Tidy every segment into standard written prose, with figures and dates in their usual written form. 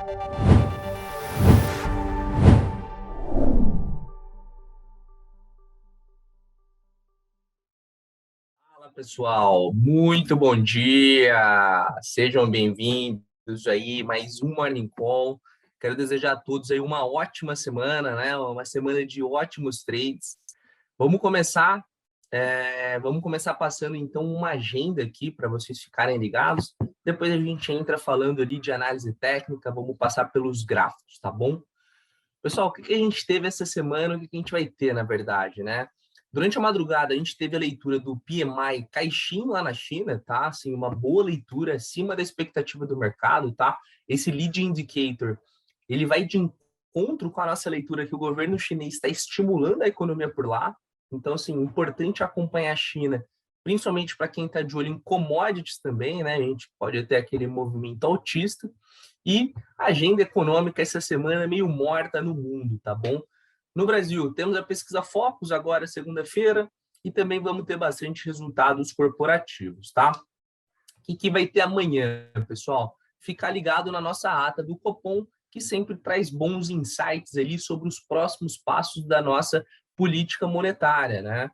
Fala, pessoal, muito bom dia, sejam bem-vindos aí, mais um Morning Call. Quero desejar a todos aí uma ótima semana, né? Uma semana de ótimos trades. Vamos começar, vamos começar passando então uma agenda aqui para vocês ficarem ligados. Depois a gente entra falando ali de análise técnica, vamos passar pelos gráficos, tá bom? Pessoal, o que a gente teve essa semana, o que a gente vai ter, na verdade, né? Durante a madrugada, a gente teve a leitura do PMI Caixin lá na China, tá? Assim, uma boa leitura, acima da expectativa do mercado, tá? Esse lead indicator, ele vai de encontro com a nossa leitura que o governo chinês está estimulando a economia por lá. Então, assim, importante acompanhar a China, principalmente para quem está de olho em commodities também, né? A gente pode ter aquele movimento altista. E a agenda econômica essa semana é meio morta no mundo, tá bom? No Brasil, temos a pesquisa Focus agora, segunda-feira, e também vamos ter bastante resultados corporativos, tá? O que vai ter amanhã, pessoal? Ficar ligado na nossa ata do Copom, que sempre traz bons insights ali sobre os próximos passos da nossa política monetária, né?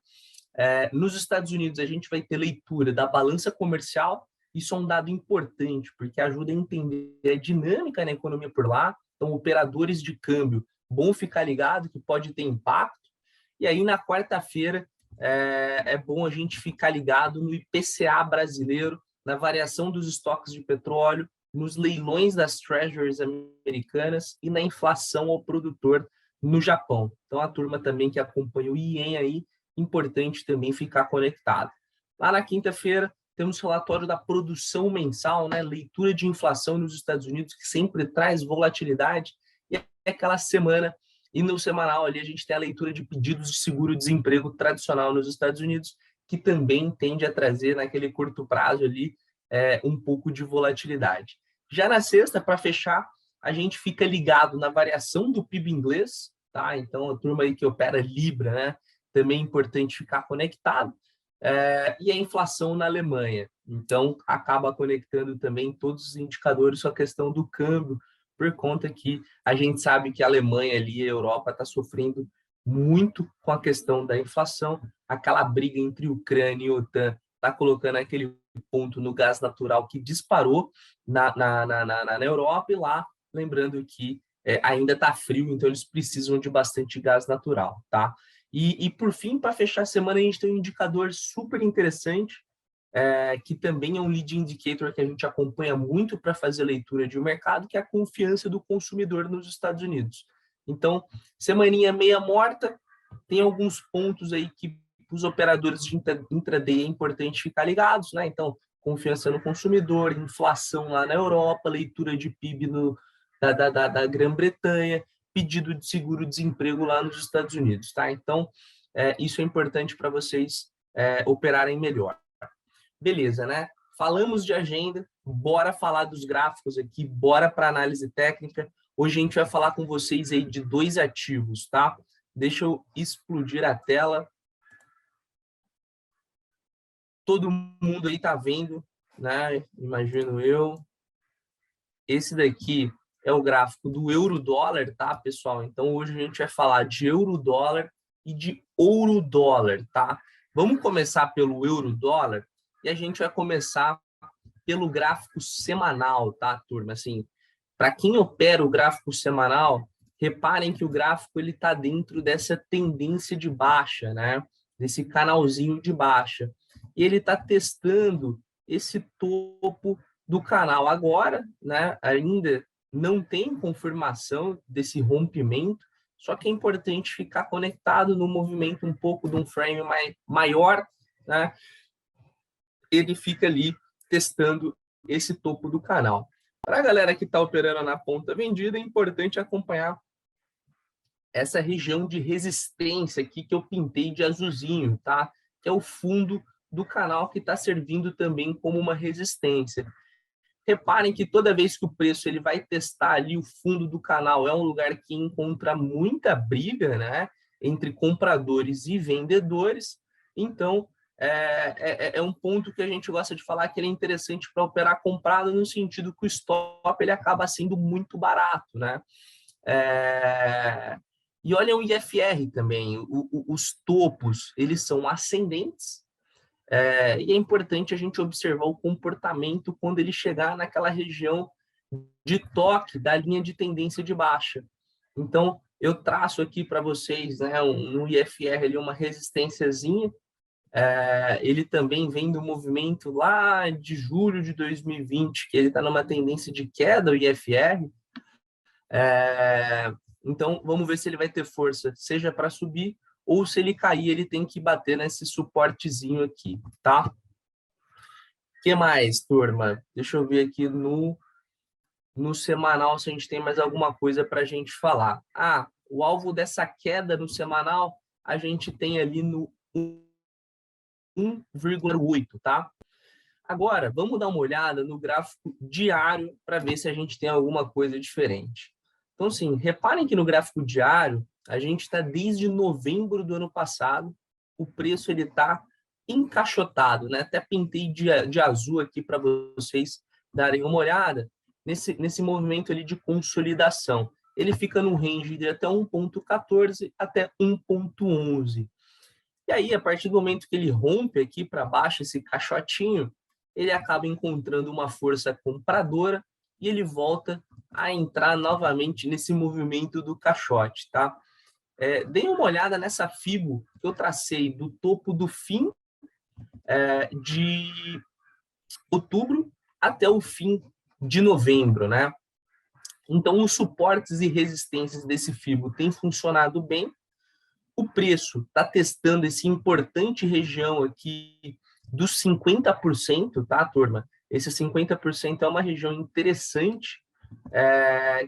Nos Estados Unidos, a gente vai ter leitura da balança comercial. Isso é um dado importante, porque ajuda a entender a dinâmica na economia por lá. Então, operadores de câmbio, bom ficar ligado que pode ter impacto. E aí, na quarta-feira, é bom a gente ficar ligado no IPCA brasileiro, na variação dos estoques de petróleo, nos leilões das treasuries americanas e na inflação ao produtor no Japão. Então, a turma também que acompanha o IEM aí, importante também ficar conectado. Lá na quinta-feira, temos relatório da produção mensal, né? Leitura de inflação nos Estados Unidos, que sempre traz volatilidade, e é aquela semana, e no semanal ali a gente tem a leitura de pedidos de seguro-desemprego tradicional nos Estados Unidos, que também tende a trazer, naquele curto prazo ali, um pouco de volatilidade. Já na sexta, para fechar, a gente fica ligado na variação do PIB inglês, tá? Então, a turma aí que opera Libra, né? Também é importante ficar conectado. E a inflação na Alemanha. Então, acaba conectando também todos os indicadores com a questão do câmbio, por conta que a gente sabe que a Alemanha ali, a Europa, está sofrendo muito com a questão da inflação. Aquela briga entre Ucrânia e OTAN está colocando aquele ponto no gás natural que disparou na Europa, e lá, lembrando que ainda está frio, então eles precisam de bastante gás natural, tá? E por fim, para fechar a semana, a gente tem um indicador super interessante, que também é um lead indicator que a gente acompanha muito para fazer leitura de um mercado, que é a confiança do consumidor nos Estados Unidos. Então, semaninha meia morta, tem alguns pontos aí que os operadores de intraday é importante ficar ligados, né? Então, confiança no consumidor, inflação lá na Europa, leitura de PIB da Grã-Bretanha, pedido de seguro-desemprego lá nos Estados Unidos, tá? Então, isso é importante para vocês operarem melhor. Beleza, né? Falamos de agenda, bora falar dos gráficos aqui, bora para análise técnica. Hoje a gente vai falar com vocês aí de dois ativos, tá? Deixa eu explodir a tela. Todo mundo aí tá vendo, né? Imagino eu. Esse daqui é o gráfico do euro-dólar, tá, pessoal? Então, hoje a gente vai falar de euro-dólar e de ouro-dólar, tá? Vamos começar pelo euro-dólar e a gente vai começar pelo gráfico semanal, tá, turma? Assim, para quem opera o gráfico semanal, reparem que o gráfico ele está dentro dessa tendência de baixa, né? Desse canalzinho de baixa. E ele está testando esse topo do canal agora, né? Ainda não tem confirmação desse rompimento, só que é importante ficar conectado no movimento um pouco de um frame maior, né? Ele fica ali testando esse topo do canal. Para a galera que está operando na ponta vendida, é importante acompanhar essa região de resistência aqui que eu pintei de azulzinho, tá? Que é o fundo do canal que está servindo também como uma resistência. Reparem que toda vez que o preço ele vai testar ali o fundo do canal, é um lugar que encontra muita briga, né? Entre compradores e vendedores. Então, é um ponto que a gente gosta de falar que ele é interessante para operar comprado, no sentido que o stop ele acaba sendo muito barato, né? E olha o IFR também, os topos, eles são ascendentes, e é importante a gente observar o comportamento quando ele chegar naquela região de toque da linha de tendência de baixa. Então, eu traço aqui para vocês, né, no IFR ali uma resistênciazinha. Ele também vem do movimento lá de julho de 2020, que ele está numa tendência de queda, o IFR. Então, vamos ver se ele vai ter força, seja para subir ou se ele cair, ele tem que bater nesse suportezinho aqui, tá? O que mais, turma? Deixa eu ver aqui no semanal se a gente tem mais alguma coisa para a gente falar. O alvo dessa queda no semanal, a gente tem ali no 1,8, tá? Agora, vamos dar uma olhada no gráfico diário para ver se a gente tem alguma coisa diferente. Então, sim, reparem que no gráfico diário, a gente está desde novembro do ano passado, o preço ele está encaixotado, né? Até pintei de azul aqui para vocês darem uma olhada nesse movimento ali de consolidação. Ele fica no range de até 1,14 até 1,11. E aí, a partir do momento que ele rompe aqui para baixo esse caixotinho, ele acaba encontrando uma força compradora e ele volta a entrar novamente nesse movimento do caixote, tá? Deem uma olhada nessa fibo que eu tracei do topo do fim de outubro até o fim de novembro, né? Então, os suportes e resistências desse fibo têm funcionado bem. O preço está testando esse importante região aqui dos 50%, tá, turma? Esse 50% é uma região interessante,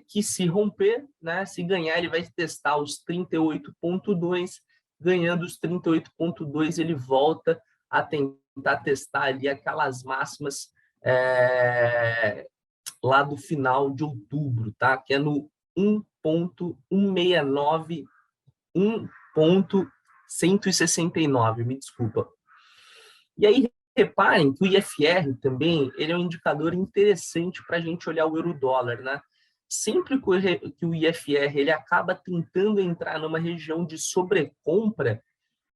que se romper, né, se ganhar, ele vai testar os 38,2, ganhando os 38,2, ele volta a tentar testar ali aquelas máximas lá do final de outubro, tá? Que é no 1,169, 1,169, me desculpa. E aí, reparem que o IFR também ele é um indicador interessante para a gente olhar o euro-dólar, né? Sempre que o IFR ele acaba tentando entrar numa região de sobrecompra,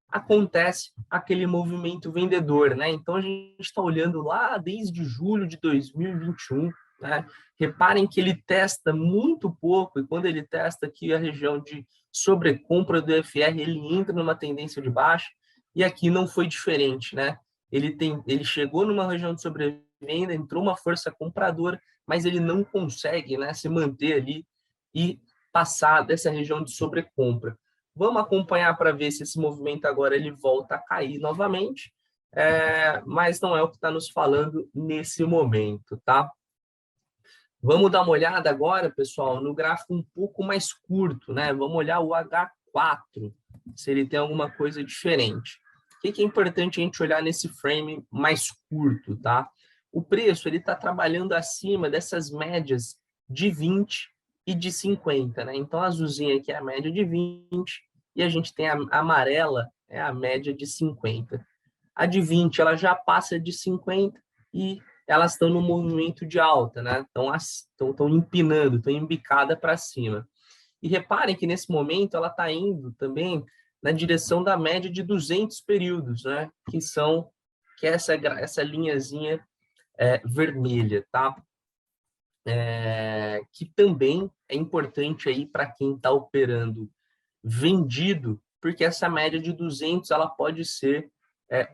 acontece aquele movimento vendedor, né? Então, a gente está olhando lá desde julho de 2021, né? Reparem que ele testa muito pouco, e quando ele testa aqui a região de sobrecompra do IFR, ele entra numa tendência de baixa, e aqui não foi diferente, né? Ele chegou numa região de sobrevenda, entrou uma força compradora, mas ele não consegue, né, se manter ali e passar dessa região de sobrecompra. Vamos acompanhar para ver se esse movimento agora ele volta a cair novamente, mas não é o que está nos falando nesse momento, tá? Vamos dar uma olhada agora, pessoal, no gráfico um pouco mais curto, né? Vamos olhar o H4, se ele tem alguma coisa diferente. O que é importante a gente olhar nesse frame mais curto, tá? O preço ele está trabalhando acima dessas médias de 20 e de 50, né? Então, a azulzinha aqui é a média de 20 e a gente tem a amarela, é a média de 50. A de 20, ela já passa de 50 e elas estão no movimento de alta, né? Estão empinando, estão embicada para cima. E reparem que nesse momento ela está indo também na direção da média de 200 períodos, né? Que é essa linhazinha vermelha, tá? Que também é importante aí para quem está operando vendido, porque essa média de 200 ela pode ser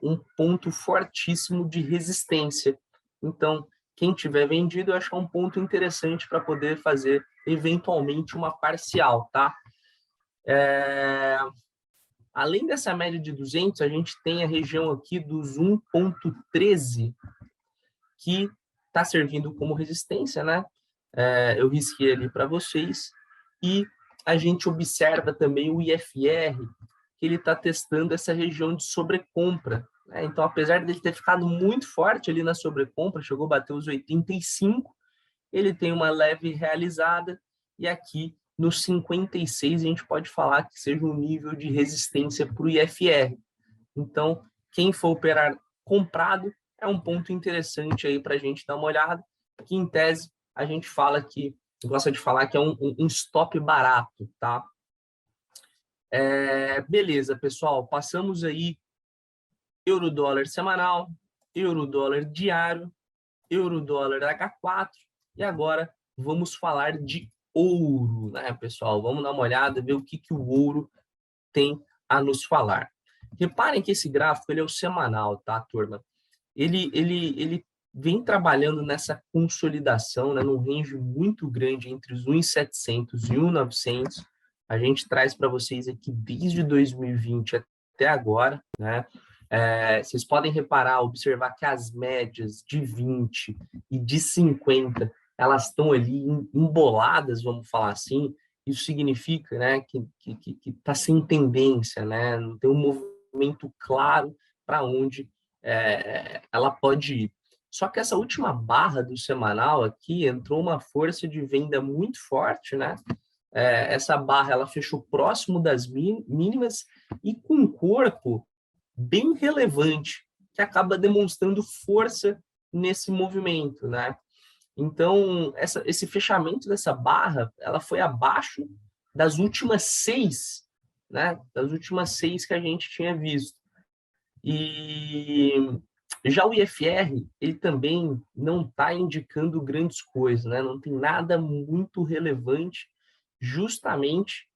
um ponto fortíssimo de resistência. Então, quem tiver vendido, eu acho que é um ponto interessante para poder fazer eventualmente uma parcial, tá? Além dessa média de 200, a gente tem a região aqui dos 1,13, que está servindo como resistência, né? Eu risquei ali para vocês. E a gente observa também o IFR, que ele está testando essa região de sobrecompra, né? Então, apesar dele ter ficado muito forte ali na sobrecompra, chegou a bater os 85, ele tem uma leve realizada, e aqui nos 56 a gente pode falar que seja um nível de resistência para o IFR. Então, quem for operar comprado é um ponto interessante aí para a gente dar uma olhada, que em tese a gente fala que, gosta de falar que é um stop barato, tá? Beleza, pessoal, passamos aí euro-dólar semanal, euro-dólar diário, euro-dólar H4, e agora vamos falar de ouro, né, pessoal? Vamos dar uma olhada, ver o que o ouro tem a nos falar. Reparem que esse gráfico ele é o semanal, tá, turma? Ele vem trabalhando nessa consolidação, né, num range muito grande entre os 1.700 e 1.900. A gente traz para vocês aqui desde 2020 até agora, né? Vocês podem reparar, observar que as médias de 20 e de 50, elas estão ali emboladas, vamos falar assim. Isso significa, né, que está sem tendência, né? Não tem um movimento claro para onde ela pode ir. Só que essa última barra do semanal aqui entrou uma força de venda muito forte, né? Essa barra ela fechou próximo das mínimas e com um corpo bem relevante, que acaba demonstrando força nesse movimento, né? Então, esse fechamento dessa barra, ela foi abaixo das últimas 6, né? Das últimas 6 que a gente tinha visto. E já o IFR, ele também não está indicando grandes coisas, né? Não tem nada muito relevante, justamente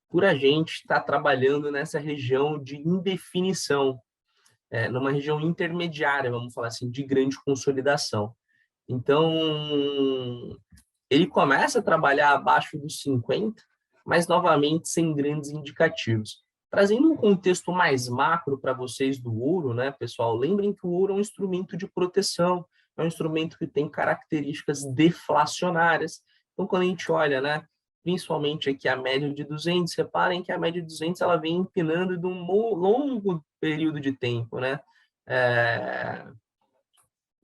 por a gente estar trabalhando nessa região de indefinição, numa região intermediária, vamos falar assim, de grande consolidação. Então, ele começa a trabalhar abaixo dos 50, mas novamente sem grandes indicativos. Trazendo um contexto mais macro para vocês do ouro, né, pessoal? Lembrem que o ouro é um instrumento de proteção, é um instrumento que tem características deflacionárias. Então, quando a gente olha, né, principalmente aqui a média de 200, reparem que a média de 200 ela vem empinando de um longo período de tempo, né?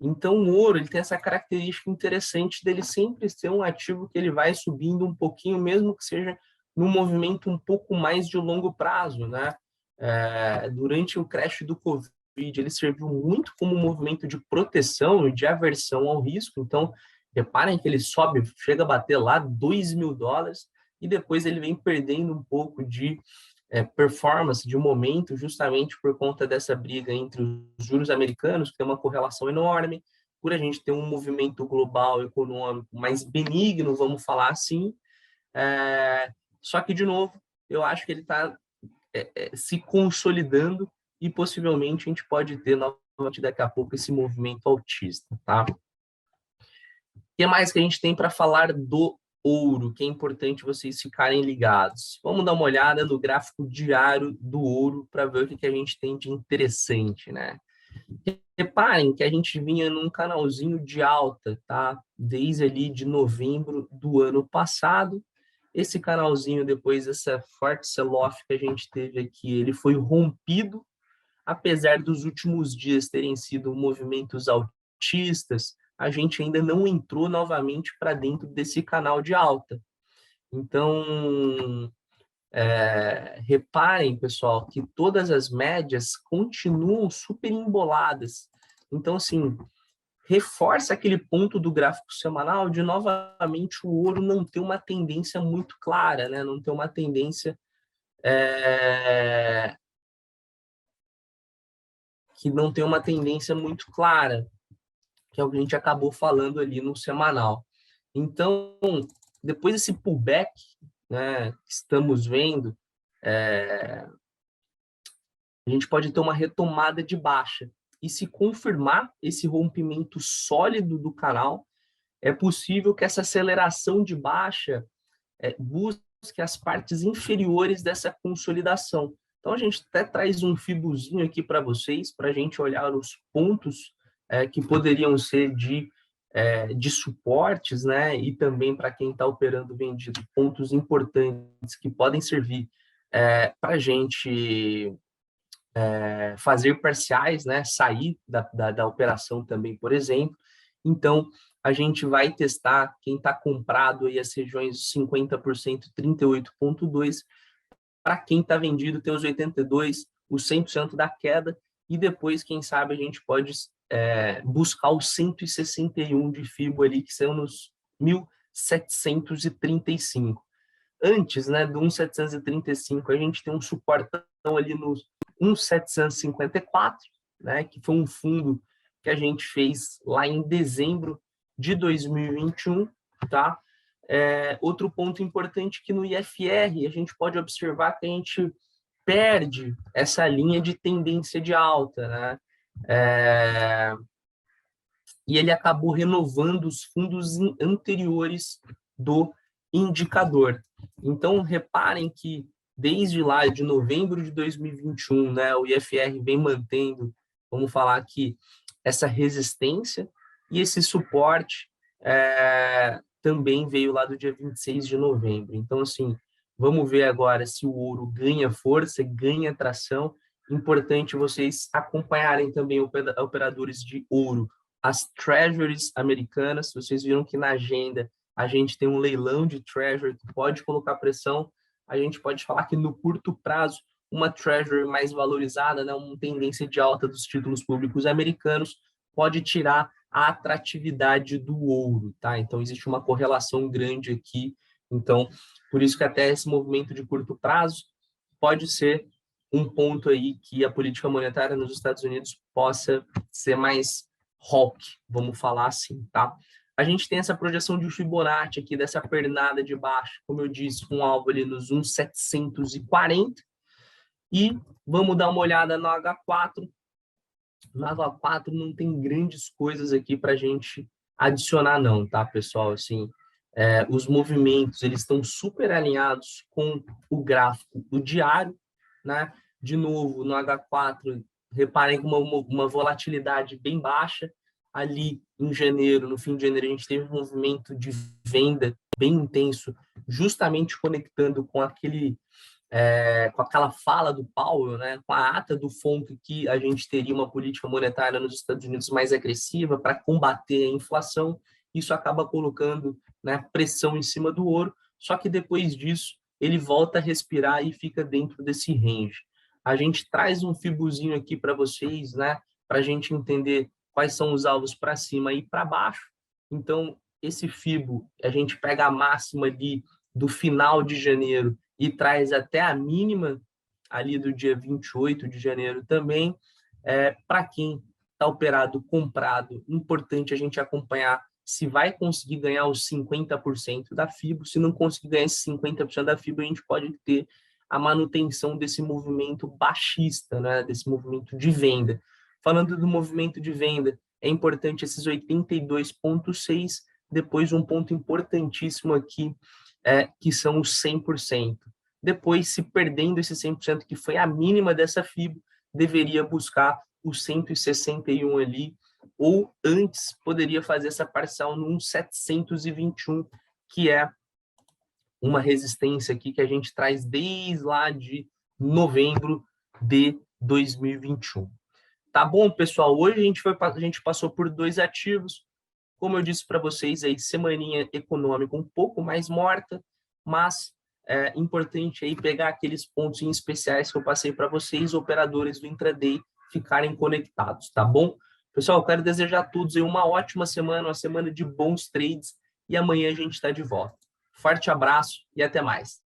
Então, o ouro ele tem essa característica interessante dele sempre ser um ativo que ele vai subindo um pouquinho, mesmo que seja num movimento um pouco mais de longo prazo, né? Durante o crash do Covid, ele serviu muito como um movimento de proteção e de aversão ao risco. Então, reparem que ele sobe, chega a bater lá $2.000 e depois ele vem perdendo um pouco de performance de momento, justamente por conta dessa briga entre os juros americanos, que tem uma correlação enorme, por a gente ter um movimento global econômico mais benigno, vamos falar assim. Só que, de novo, eu acho que ele está se consolidando e possivelmente a gente pode ter novamente daqui a pouco esse movimento altista, tá? O que mais que a gente tem para falar do ouro, que é importante vocês ficarem ligados? Vamos dar uma olhada no gráfico diário do ouro para ver o que a gente tem de interessante, né? Reparem que a gente vinha num canalzinho de alta, tá? Desde ali de novembro do ano passado. Esse canalzinho, depois dessa forte sell-off que a gente teve aqui, ele foi rompido, apesar dos últimos dias terem sido movimentos altistas, a gente ainda não entrou novamente para dentro desse canal de alta. Então, reparem, pessoal, que todas as médias continuam super emboladas. Então, assim, reforça aquele ponto do gráfico semanal de, novamente, o ouro não ter uma tendência muito clara, né? Não ter uma tendência que não tem uma tendência muito clara, que é o que a gente acabou falando ali no semanal. Então, depois desse pullback, né, que estamos vendo, a gente pode ter uma retomada de baixa. E se confirmar esse rompimento sólido do canal, é possível que essa aceleração de baixa busque as partes inferiores dessa consolidação. Então, a gente até traz um fibuzinho aqui para vocês, para a gente olhar os pontos que poderiam ser de suportes, né? E também para quem está operando vendido, pontos importantes que podem servir para a gente fazer parciais, né? Sair da operação também, por exemplo. Então, a gente vai testar quem está comprado aí as regiões de 50%, 38,2%. Para quem está vendido, tem os 82%, os 100% da queda. e depois, quem sabe, a gente pode buscar o 161 de FIBO ali, que são nos 1.735. Antes, né, do 1.735, a gente tem um suportão ali nos 1.754, né, que foi um fundo que a gente fez lá em dezembro de 2021, tá? Outro ponto importante que no IFR a gente pode observar que a gente perde essa linha de tendência de alta, né? E ele acabou renovando os fundos anteriores do indicador. Então, reparem que desde lá de novembro de 2021, né, o IFR vem mantendo, vamos falar aqui, essa resistência e esse suporte também veio lá do dia 26 de novembro. Então, assim, vamos ver agora se o ouro ganha força, ganha tração. Importante vocês acompanharem também operadores de ouro, as treasuries americanas. Vocês viram que na agenda a gente tem um leilão de treasury que pode colocar pressão. A gente pode falar que no curto prazo, uma treasury mais valorizada, né, uma tendência de alta dos títulos públicos americanos, pode tirar a atratividade do ouro, tá? Então, existe uma correlação grande aqui. Então, por isso que até esse movimento de curto prazo pode ser um ponto aí que a política monetária nos Estados Unidos possa ser mais hawk, vamos falar assim, tá? A gente tem essa projeção de Fibonacci aqui, dessa pernada de baixo, como eu disse, com um alvo ali nos 1.740, e vamos dar uma olhada no H4. No H4 não tem grandes coisas aqui para a gente adicionar não, tá, pessoal? Assim, os movimentos, eles estão super alinhados com o gráfico do diário, né? De novo, no H4, reparem com uma volatilidade bem baixa. Ali em janeiro, no fim de janeiro, a gente teve um movimento de venda bem intenso, justamente conectando com com aquela fala do Powell, né, com a ata do FONC, que a gente teria uma política monetária nos Estados Unidos mais agressiva para combater a inflação. Isso acaba colocando, né, pressão em cima do ouro, só que depois disso ele volta a respirar e fica dentro desse range. A gente traz um fibuzinho aqui para vocês, né, para a gente entender quais são os alvos para cima e para baixo. Então, esse fibo, a gente pega a máxima ali do final de janeiro e traz até a mínima ali do dia 28 de janeiro também. Para quem está operado, comprado, importante a gente acompanhar se vai conseguir ganhar os 50% da FIBO. Se não conseguir ganhar esses 50% da FIBO, a gente pode ter a manutenção desse movimento baixista, né? Desse movimento de venda. Falando do movimento de venda, é importante esses 82,6, depois um ponto importantíssimo aqui, que são os 100%. Depois, se perdendo esse 100%, que foi a mínima dessa FIBO, deveria buscar o 161 ali, ou antes poderia fazer essa parcial no 721, que é uma resistência aqui que a gente traz desde lá de novembro de 2021. Tá bom, pessoal? Hoje a gente passou por 2 ativos. Como eu disse para vocês, aí, semaninha econômica um pouco mais morta, mas é importante aí pegar aqueles pontos em especiais que eu passei para vocês, operadores do intraday, ficarem conectados, tá bom? Pessoal, eu quero desejar a todos aí uma ótima semana, uma semana de bons trades, e amanhã a gente está de volta. Forte abraço e até mais.